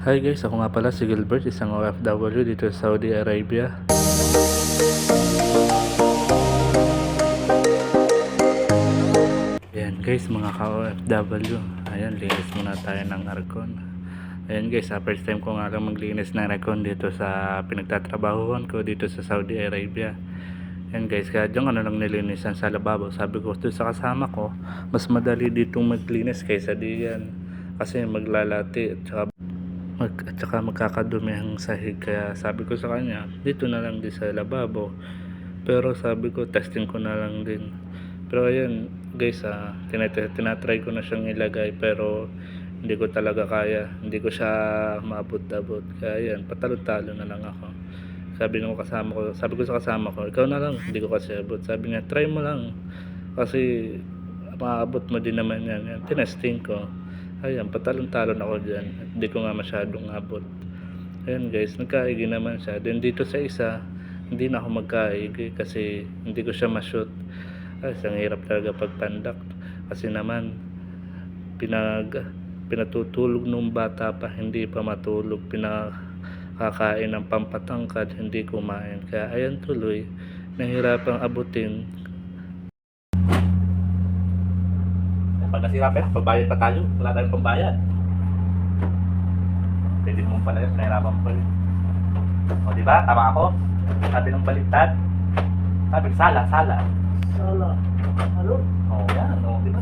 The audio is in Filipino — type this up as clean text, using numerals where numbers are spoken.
Hi guys, ako nga pala si Gilbert, isang OFW dito sa Saudi Arabia. Ayan guys, mga ka-OFW. Ayan, linis muna tayo ng aircon. Ayan guys, first time ko nga lang maglinis ng aircon dito sa pinagtatrabahuhan ko dito sa Saudi Arabia. Ayan guys, kaya yung ano lang nilinisan sa lababo. Sabi ko sa kasama ko, mas madali ditong maglinis kaysa diyan. Kasi maglalati at saka magkakadumi ang sahig, kaya sabi ko sa kanya dito na lang din sa lababo, pero sabi ko testing ko na lang din. Pero ayan guys, tinatry ko na siyang ilagay pero hindi ko talaga kaya, hindi ko siya maabot-abot, kaya ayan patalo-talo na lang ako. Sabi ko sa kasama ko, ikaw na lang, hindi ko kasi abot. Sabi niya, try mo lang kasi maabot mo din naman yan. Yan tinesting ko, ayan patalon-talon ako dyan, hindi ko nga masyadong abot. Ayan guys, nagkaigi naman siya. Then dito sa isa, hindi na ako magkaigi kasi hindi ko siya ma-shoot. Ay, ang hirap talaga pagpandak kasi naman pinatutulog nung bata pa, hindi pa matulog, pinakakain ng pampatangkad, hindi kumain, kaya ayan tuloy nahirapang abutin. Pag nasira pa yan, pagbayad pa tayo. Wala tayong pambayad. Pwede mo pala yun, nahirapan pa yun. O diba, tama ako? Sabi ng baliktad. Sabi, sala. Sala. Ano? O yan, o diba?